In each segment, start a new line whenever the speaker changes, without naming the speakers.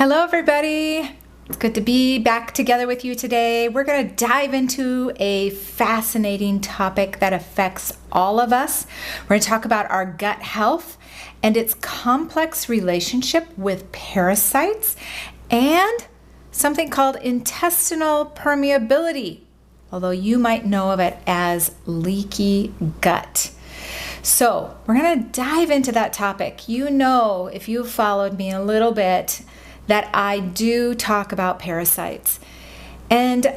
Hello, everybody. It's good to be back together with you today. We're going to dive into a fascinating topic that affects all of us. We're going to talk about our gut health and its complex relationship with parasites and something called intestinal permeability, although you might know of it as leaky gut. So we're going to dive into that topic. You know, if you've followed me a little bit, that I do talk about parasites. And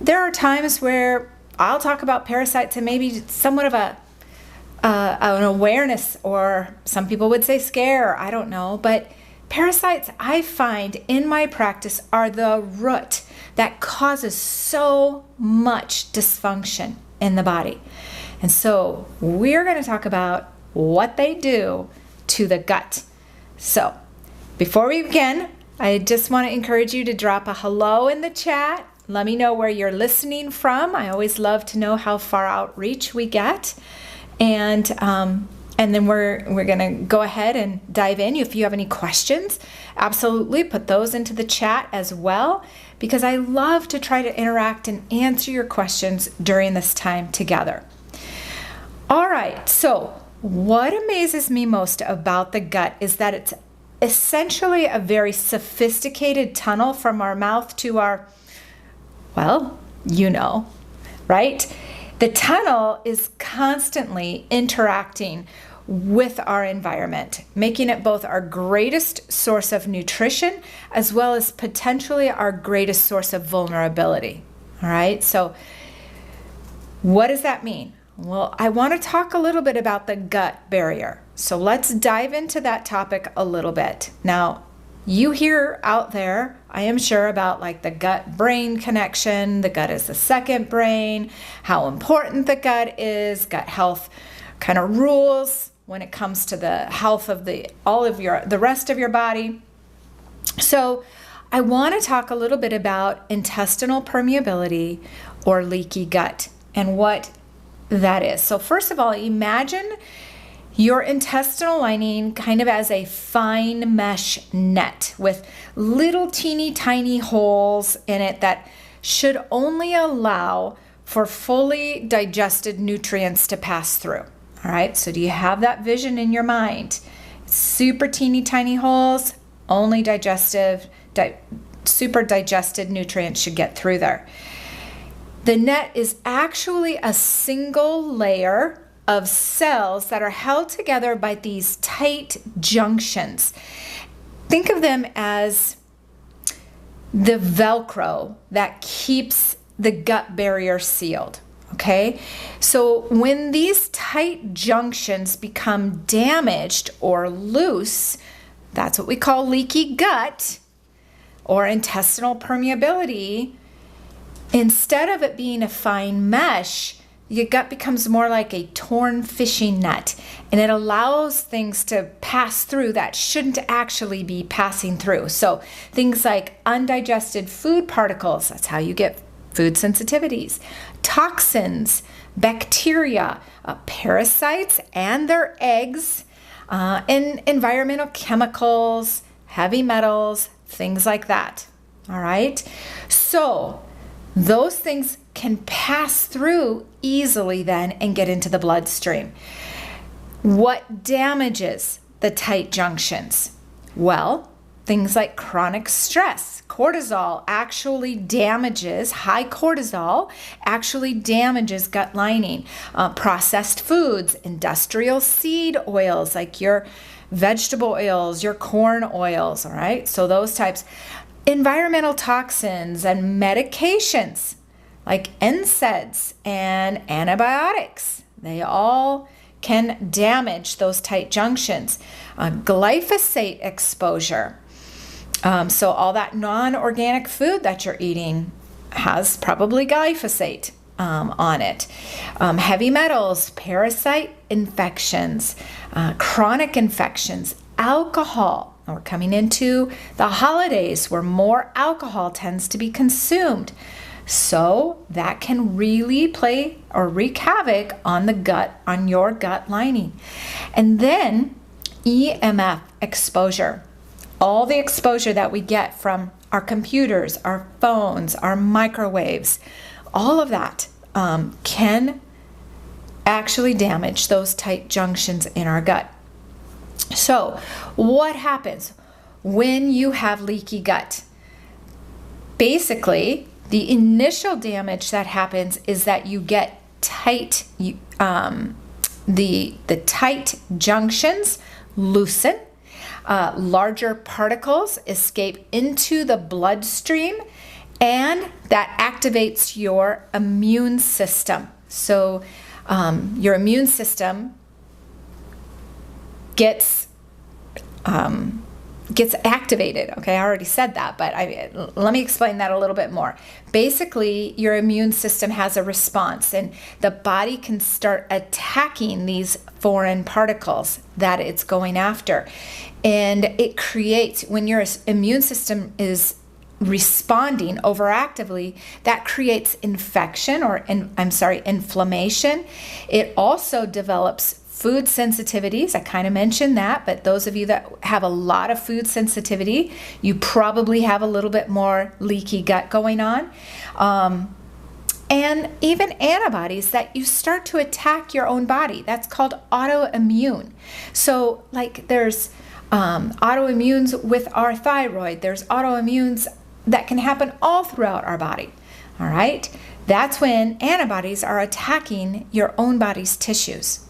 there are times where I'll talk about parasites and maybe somewhat of an awareness, or some people would say scare, I don't know. But parasites, I find in my practice, are the root that causes so much dysfunction in the body. And so we're going to talk about what they do to the gut. So before we begin, I just want to encourage you to drop a hello in the chat. Let me know where you're listening from. I always love to know how far outreach we get. And then we're going to go ahead and dive in. If you have any questions, absolutely put those into the chat as well, because I love to try to interact and answer your questions during this time together. All right, so what amazes me most about the gut is that it's essentially a very sophisticated tunnel from our mouth to our, well, you know, right? The tunnel is constantly interacting with our environment, making it both our greatest source of nutrition as well as potentially our greatest source of vulnerability. All right, so what does that mean? Well, I want to talk a little bit about the gut barrier. So let's dive into that topic a little bit. Now, you hear out there, I am sure, about like the gut-brain connection. The gut is the second brain, how important the gut is, gut health kind of rules when it comes to the health of the rest of your body. So I want to talk a little bit about intestinal permeability or leaky gut and what that is. So first of all, imagine your intestinal lining kind of as a fine mesh net with little teeny tiny holes in it that should only allow for fully digested nutrients to pass through. All right, so do you have that vision in your mind? Super teeny tiny holes, only super digested nutrients should get through there. The net is actually a single layer of cells that are held together by these tight junctions. Think of them as the Velcro that keeps the gut barrier sealed, okay? So when these tight junctions become damaged or loose, that's what we call leaky gut or intestinal permeability. Instead of it being a fine mesh, your gut becomes more like a torn fishing net, and it allows things to pass through that shouldn't actually be passing through. So things like undigested food particles, that's how you get food sensitivities, toxins, bacteria, parasites and their eggs, and environmental chemicals, heavy metals, things like that. All right? So those things can pass through easily then and get into the bloodstream. What damages the tight junctions? Well, things like chronic stress. Cortisol actually damages, high cortisol actually damages gut lining. Processed foods, industrial seed oils like your vegetable oils, your corn oils, all right? So those types. Environmental toxins and medications like NSAIDs and antibiotics, they all can damage those tight junctions. Glyphosate exposure. So all that non-organic food that you're eating has probably glyphosate on it. Heavy metals, parasite infections, chronic infections, alcohol. We're coming into the holidays where more alcohol tends to be consumed. So that can really play or wreak havoc on the gut, on your gut lining. And then EMF exposure. all the exposure that we get from our computers, our phones, our microwaves, all of that can actually damage those tight junctions in our gut. So what happens when you have leaky gut? Basically, the initial damage that happens is that you get tight, the tight junctions loosen, larger particles escape into the bloodstream, and that activates your immune system. So your immune system gets activated. Okay, I already said that, but let me explain that a little bit more. Basically, your immune system has a response, and the body can start attacking these foreign particles that it's going after. And it creates, when your immune system is responding overactively, that creates infection inflammation. It also develops food sensitivities. I kind of mentioned that, but those of you that have a lot of food sensitivity, you probably have a little bit more leaky gut going on. And even antibodies that you start to attack your own body. That's called autoimmune. So like there's autoimmunes with our thyroid. There's autoimmunes that can happen all throughout our body. All right? That's when antibodies are attacking your own body's tissues.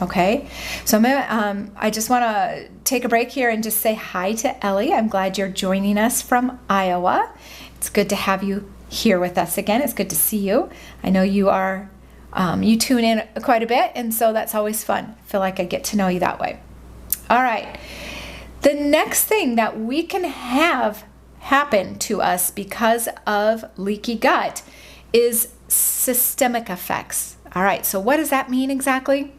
Okay, so I just want to take a break here and just say hi to Ellie. I'm glad you're joining us from Iowa. It's good to have you here with us again. It's good to see you. I know you are, you tune in quite a bit, and so that's always fun. I feel like I get to know you that way. All right, the next thing that we can have happen to us because of leaky gut is systemic effects. All right, so what does that mean exactly?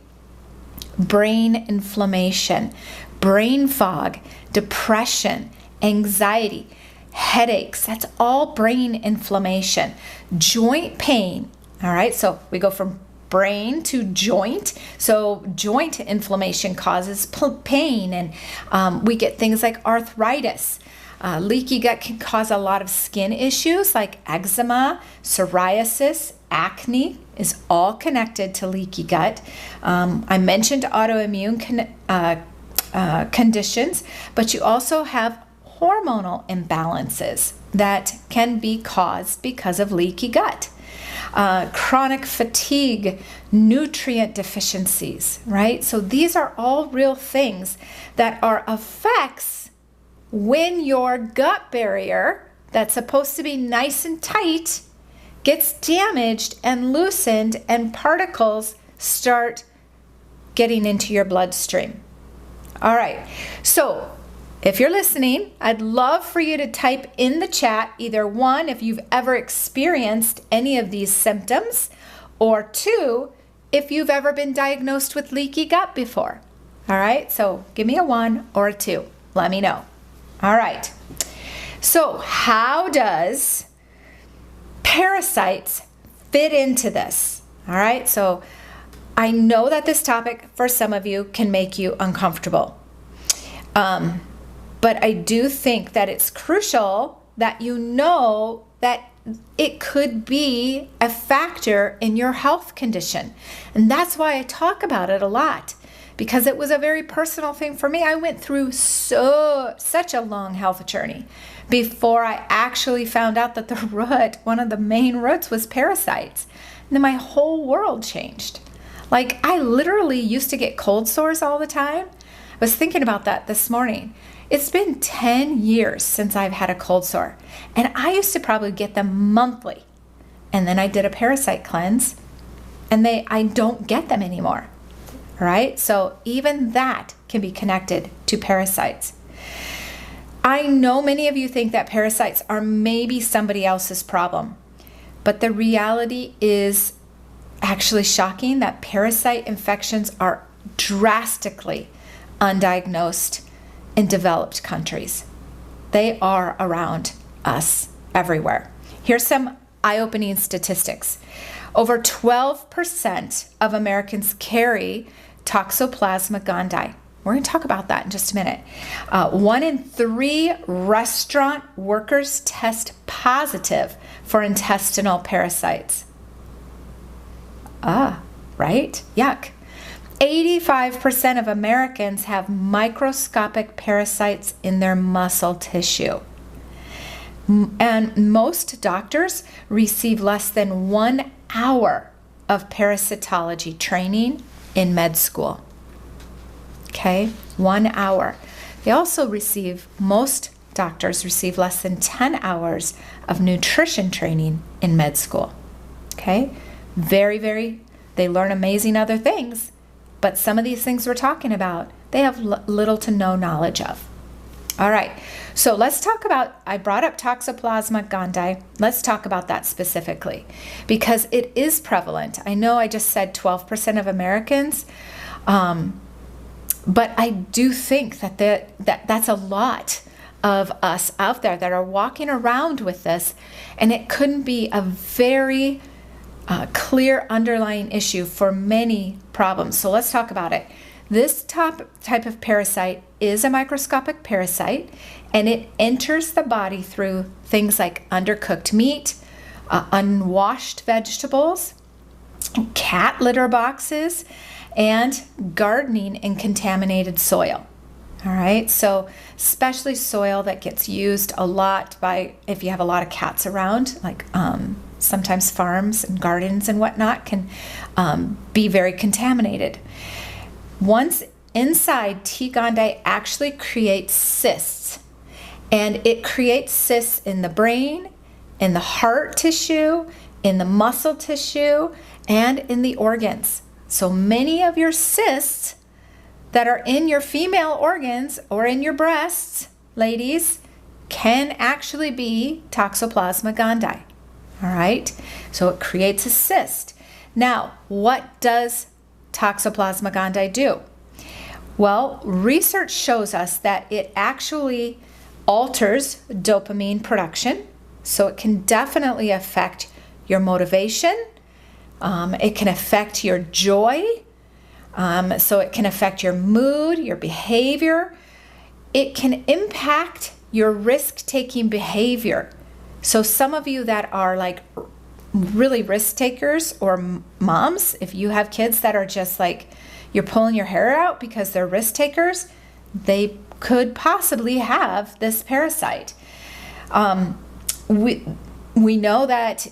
Brain inflammation, brain fog, depression, anxiety, headaches. That's all brain inflammation. Joint pain. All right, so we go from brain to joint. So joint inflammation causes pain, and we get things like arthritis. Leaky gut can cause a lot of skin issues like eczema, psoriasis, acne is all connected to leaky gut. I mentioned autoimmune conditions, but you also have hormonal imbalances that can be caused because of leaky gut. Chronic fatigue, nutrient deficiencies, right? So these are all real things that are effects when your gut barrier that's supposed to be nice and tight gets damaged and loosened, and particles start getting into your bloodstream. All right, so if you're listening, I'd love for you to type in the chat either one, if you've ever experienced any of these symptoms, or two, if you've ever been diagnosed with leaky gut before. All right, so give me a 1 or a 2. Let me know. All right, so how does parasites fit into this? All right, so I know that this topic for some of you can make you uncomfortable. But I do think that it's crucial that you know that it could be a factor in your health condition. And that's why I talk about it a lot, because it was a very personal thing for me. I went through such a long health journey before I actually found out that one of the main roots was parasites. And then my whole world changed. Like, I literally used to get cold sores all the time. I was thinking about that this morning. It's been 10 years since I've had a cold sore, and I used to probably get them monthly. And then I did a parasite cleanse, and I don't get them anymore. Right? So even that can be connected to parasites. I know many of you think that parasites are maybe somebody else's problem, but the reality is actually shocking that parasite infections are drastically undiagnosed in developed countries. They are around us everywhere. Here's some eye-opening statistics. Over 12% of Americans carry Toxoplasma gondii. We're going to talk about that in just a minute. 1 in 3 restaurant workers test positive for intestinal parasites. Right? Yuck. 85% of Americans have microscopic parasites in their muscle tissue. And most doctors receive less than 1 hour of parasitology training in med school. Okay, 1 hour. Most doctors receive less than 10 hours of nutrition training in med school. Okay, they learn amazing other things, but some of these things we're talking about, they have little to no knowledge of. All right, so let's talk about, I brought up Toxoplasma gondii. Let's talk about that specifically because it is prevalent. I know I just said 12% of Americans, but I do think that's a lot of us out there that are walking around with this, and it couldn't be a very clear underlying issue for many problems. So let's talk about it. This type of parasite is a microscopic parasite, and it enters the body through things like undercooked meat, unwashed vegetables, cat litter boxes, and gardening in contaminated soil. All right, so especially soil that gets used a lot if you have a lot of cats around, like sometimes farms and gardens and whatnot can be very contaminated. Once inside, T. gondii actually creates cysts, and it creates cysts in the brain, in the heart tissue, in the muscle tissue, and in the organs. So many of your cysts that are in your female organs or in your breasts, ladies, can actually be Toxoplasma gondii. All right, so it creates a cyst. Now, what does Toxoplasma gondii do? Well, research shows us that it actually alters dopamine production, so it can definitely affect your motivation. It can affect your joy. So it can affect your mood, your behavior. It can impact your risk-taking behavior. So some of you that are like really risk takers, or moms, if you have kids that are just like, you're pulling your hair out because they're risk takers, they could possibly have this parasite. We know that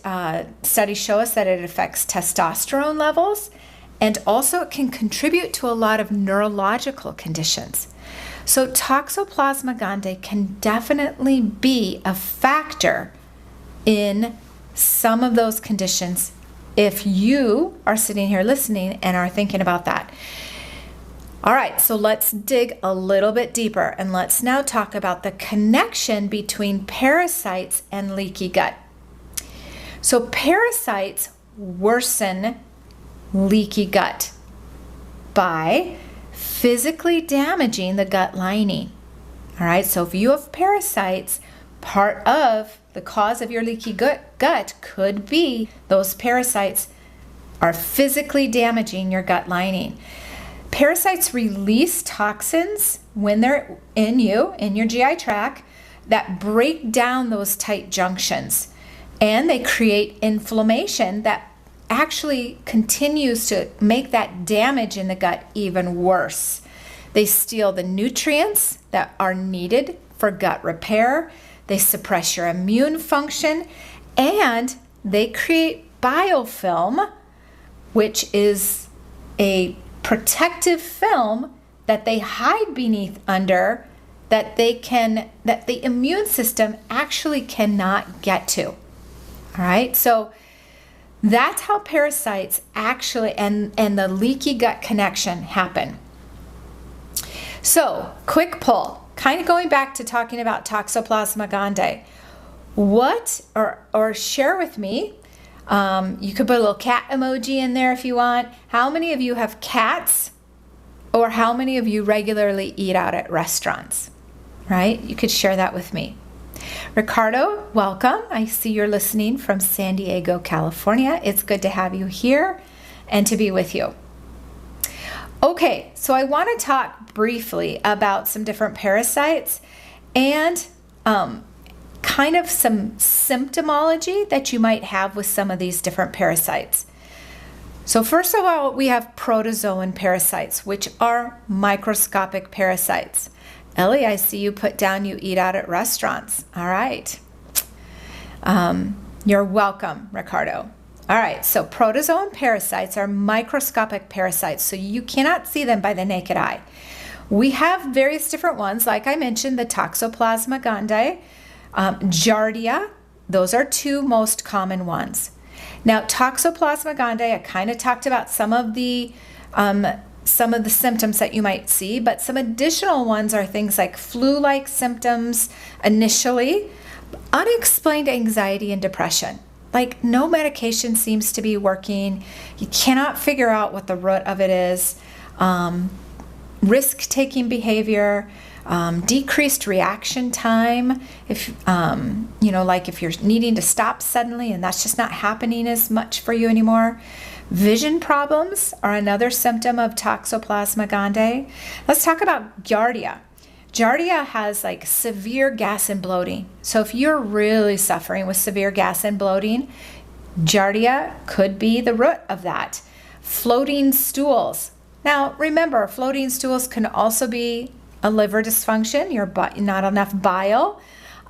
studies show us that it affects testosterone levels, and also it can contribute to a lot of neurological conditions. So Toxoplasma gondii can definitely be a factor in some of those conditions if you are sitting here listening and are thinking about that. All right, so let's dig a little bit deeper, and let's now talk about the connection between parasites and leaky gut. So parasites worsen leaky gut by physically damaging the gut lining. All right, so if you have parasites, part of the cause of your leaky gut could be those parasites are physically damaging your gut lining. Parasites release toxins when they're in your GI tract, that break down those tight junctions, and they create inflammation that actually continues to make that damage in the gut even worse. They steal the nutrients that are needed for gut repair. They suppress your immune function, and they create biofilm, which is a protective film that they hide beneath under, that the immune system actually cannot get to. All right, so that's how parasites actually and the leaky gut connection happen. So, quick poll, kind of going back to talking about Toxoplasma gondii. What, or share with me, you could put a little cat emoji in there if you want. How many of you have cats, or how many of you regularly eat out at restaurants? Right? You could share that with me. Ricardo, welcome. I see you're listening from San Diego, California. It's good to have you here and to be with you. Okay, so I want to talk briefly about some different parasites and kind of some symptomology that you might have with some of these different parasites. So first of all, we have protozoan parasites, which are microscopic parasites. Ellie, I see you put down you eat out at restaurants. All right. You're welcome, Ricardo. All right, so protozoan parasites are microscopic parasites, so you cannot see them by the naked eye. We have various different ones, like I mentioned, the Toxoplasma gondii, Giardia. Those are two most common ones. Now, Toxoplasma gondii, I kind of talked about some of the symptoms that you might see, but some additional ones are things like flu-like symptoms initially, unexplained anxiety and depression. Like no medication seems to be working. You cannot figure out what the root of it is. Risk-taking behavior, decreased reaction time. If like if you're needing to stop suddenly and that's just not happening as much for you anymore. Vision problems are another symptom of Toxoplasma gondii. Let's talk about Giardia. Giardia has like severe gas and bloating. So if you're really suffering with severe gas and bloating, Giardia could be the root of that. Floating stools. Now remember, floating stools can also be a liver dysfunction, not enough bile,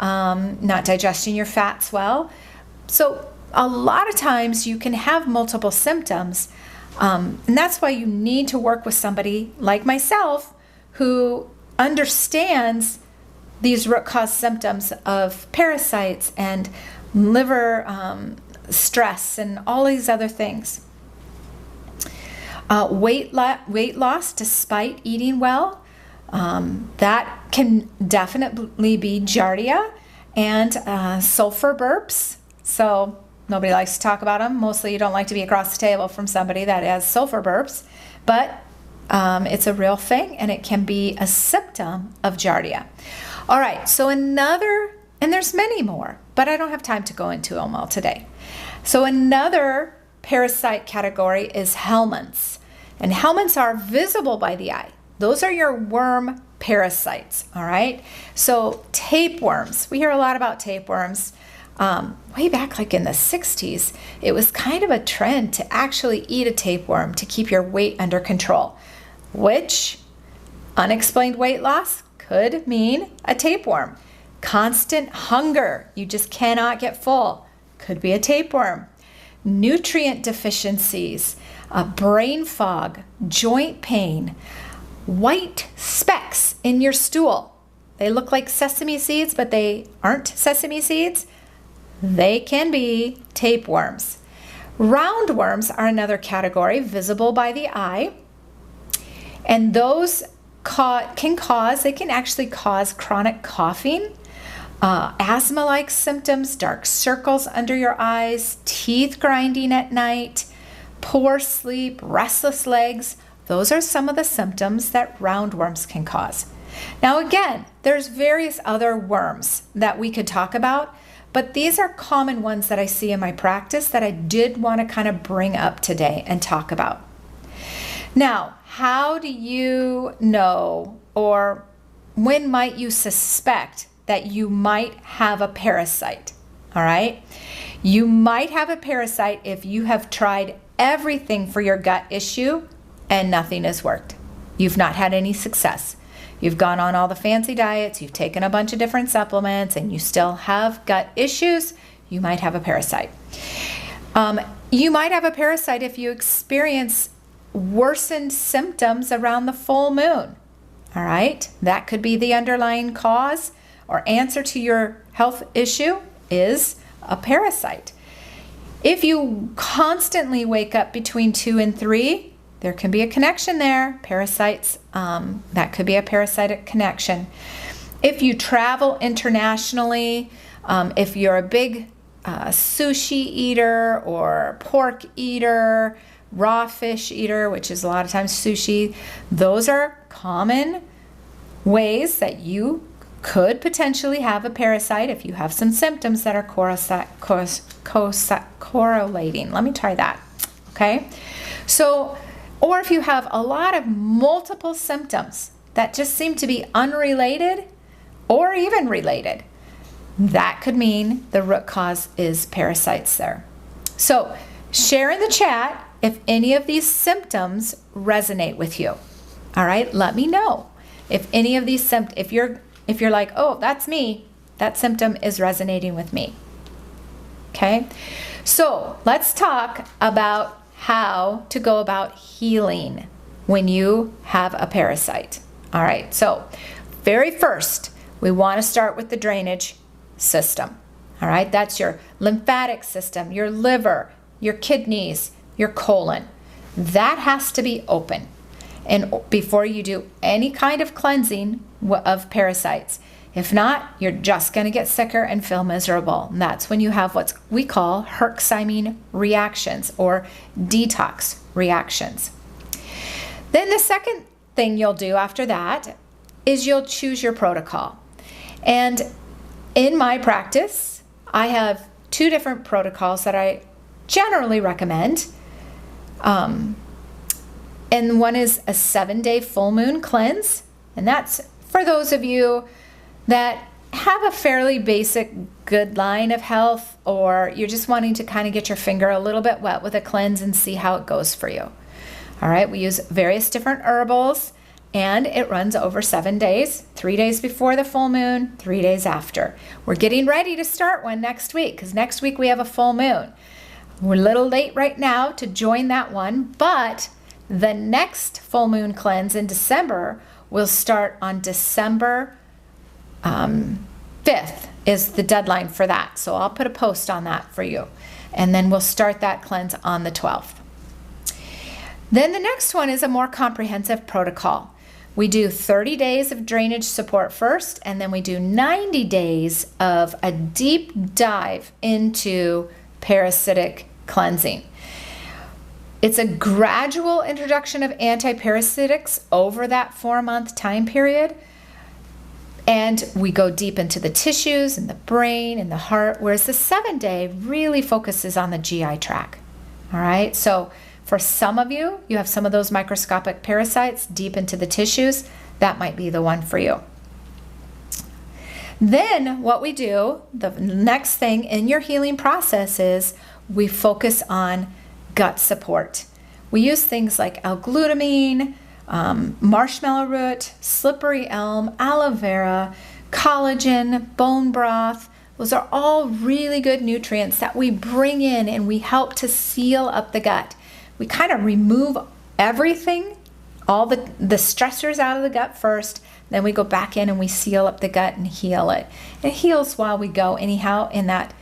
not digesting your fats well. So a lot of times you can have multiple symptoms, and that's why you need to work with somebody like myself who understands these root cause symptoms of parasites and liver stress and all these other things. Weight loss despite eating well, that can definitely be Giardia, and sulfur burps. So nobody likes to talk about them. Mostly you don't like to be across the table from somebody that has sulfur burps, but it's a real thing, and it can be a symptom of Giardia. All right, so and there's many more, but I don't have time to go into them all today. So another parasite category is helminths, and helminths are visible by the eye. Those are your worm parasites, all right? So tapeworms, we hear a lot about tapeworms. Way back like in the 60s, it was kind of a trend to actually eat a tapeworm to keep your weight under control, which unexplained weight loss could mean a tapeworm. Constant hunger, you just cannot get full, could be a tapeworm. Nutrient deficiencies, brain fog, joint pain, white specks in your stool. They look like sesame seeds, but they aren't sesame seeds. They can be tapeworms. Roundworms are another category, visible by the eye. And those can actually cause chronic coughing, asthma-like symptoms, dark circles under your eyes, teeth grinding at night, poor sleep, restless legs. Those are some of the symptoms that roundworms can cause. Now again, there's various other worms that we could talk about, but these are common ones that I see in my practice that I did want to kind of bring up today and talk about. Now, how do you know, or when might you suspect that you might have a parasite? All right. You might have a parasite if you have tried everything for your gut issue and nothing has worked. You've not had any success. You've gone on all the fancy diets, you've taken a bunch of different supplements, and you still have gut issues. You might have a parasite. You might have a parasite if you experience worsened symptoms around the full moon. All right, that could be the underlying cause or answer to your health issue is a parasite. If you constantly wake up between 2 and 3, there can be a connection there. Parasites, that could be a parasitic connection. If you travel internationally, if you're a big sushi eater or pork eater, raw fish eater, which is a lot of times sushi, those are common ways that you could potentially have a parasite if you have some symptoms that are correlating. Let me try that. Okay. So or if you have a lot of multiple symptoms that just seem to be unrelated or even related, that could mean the root cause is parasites there. So share in the chat if any of these symptoms resonate with you. All right, let me know if any of these symptoms, if you're like, oh, that's me, that symptom is resonating with me. Okay, so let's talk about how to go about healing when you have a parasite. All right, so very first, we want to start with the drainage system. All right, that's your lymphatic system, your liver, your kidneys, your colon. That has to be open. And before you do any kind of cleansing of parasites. If not, you're just going to get sicker and feel miserable. And that's when you have what we call Herxheimer reactions or detox reactions. Then the second thing you'll do after that is you'll choose your protocol. And in my practice, I have 2 different protocols that I generally recommend. And one is a 7-day full moon cleanse. And that's for those of you that have a fairly basic good line of health, or you're just wanting to kind of get your finger a little bit wet with a cleanse and see how it goes for you. All right, we use various different herbals, and it runs over 7 days, 3 days before the full moon, 3 days after. We're getting ready to start one next week because next week we have a full moon. We're a little late right now to join that one, but the next full moon cleanse in December will start on December 5th is the deadline for that. So I'll put a post on that for you. And then we'll start that cleanse on the 12th. Then the next one is a more comprehensive protocol. We do 30 days of drainage support first, and then we do 90 days of a deep dive into parasitic cleansing. It's a gradual introduction of antiparasitics over that 4-month time period. And we go deep into the tissues and the brain and the heart, whereas the 7-day really focuses on the GI tract. All right, so for some of you, you have some of those microscopic parasites deep into the tissues, that might be the one for you. Then what we do, the next thing in your healing process is we focus on gut support. We use things like L-glutamine, marshmallow root, slippery elm, aloe vera, collagen, bone broth. Those are all really good nutrients that we bring in and we help to seal up the gut. We kind of remove everything, all the stressors out of the gut first, then we go back in and we seal up the gut and heal it. It heals while we go anyhow in that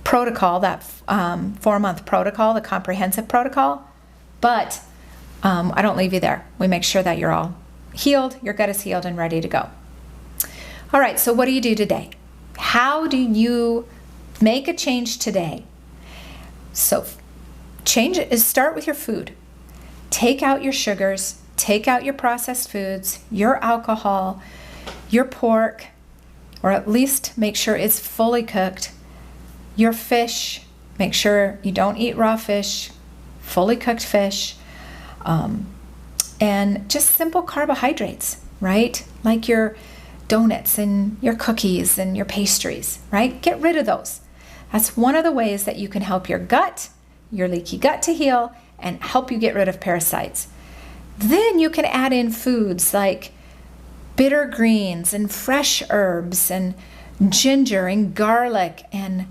protocol, that 4-month protocol, the comprehensive protocol, but I don't leave you there. We make sure that you're all healed, your gut is healed and ready to go. All right, so what do you do today? How do you make a change today? So change is start with your food. Take out your sugars, take out your processed foods, your alcohol, your pork, or at least make sure it's fully cooked. Your fish, make sure you don't eat raw fish, fully cooked fish. And just simple carbohydrates, right? Like your donuts and your cookies and your pastries, right? Get rid of those. That's one of the ways that you can help your gut, your leaky gut to heal and help you get rid of parasites. Then you can add in foods like bitter greens and fresh herbs and ginger and garlic and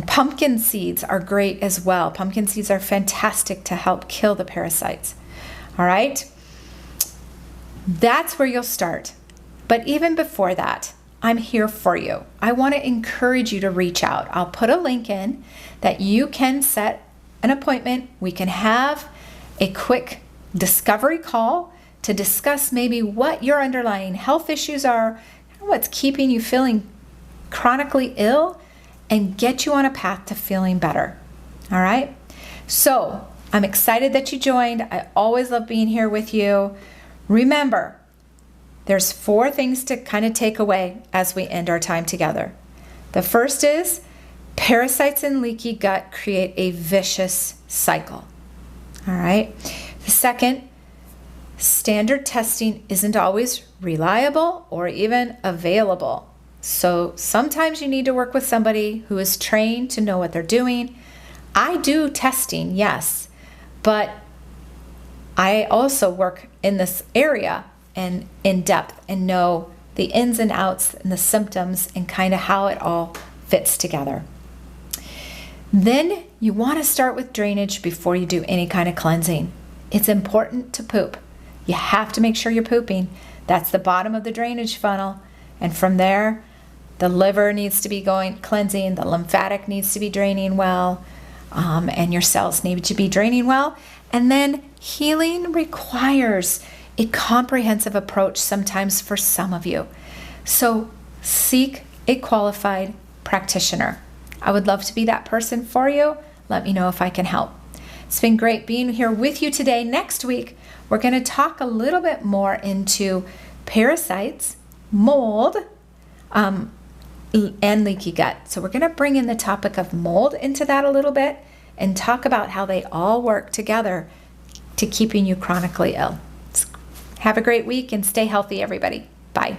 pumpkin seeds are great as well. Pumpkin seeds are fantastic to help kill the parasites. All right? That's where you'll start. But even before that, I'm here for you. I want to encourage you to reach out. I'll put a link in that you can set an appointment. We can have a quick discovery call to discuss maybe what your underlying health issues are, what's keeping you feeling chronically ill, and get you on a path to feeling better. All right? So I'm excited that you joined. I always love being here with you. Remember, there's 4 things to kind of take away as we end our time together. The first is parasites and leaky gut create a vicious cycle. All right? The second, standard testing isn't always reliable or even available. So sometimes you need to work with somebody who is trained to know what they're doing. I do testing, yes, but I also work in this area and in depth and know the ins and outs and the symptoms and kind of how it all fits together. Then you want to start with drainage before you do any kind of cleansing. It's important to poop. You have to make sure you're pooping. That's the bottom of the drainage funnel. And from there, the liver needs to be cleansing, the lymphatic needs to be draining well, and your cells need to be draining well. And then healing requires a comprehensive approach sometimes for some of you. So seek a qualified practitioner. I would love to be that person for you. Let me know if I can help. It's been great being here with you today. Next week, we're going to talk a little bit more into parasites, mold, and leaky gut. So we're going to bring in the topic of mold into that a little bit and talk about how they all work together to keeping you chronically ill. Have a great week and stay healthy, everybody. Bye.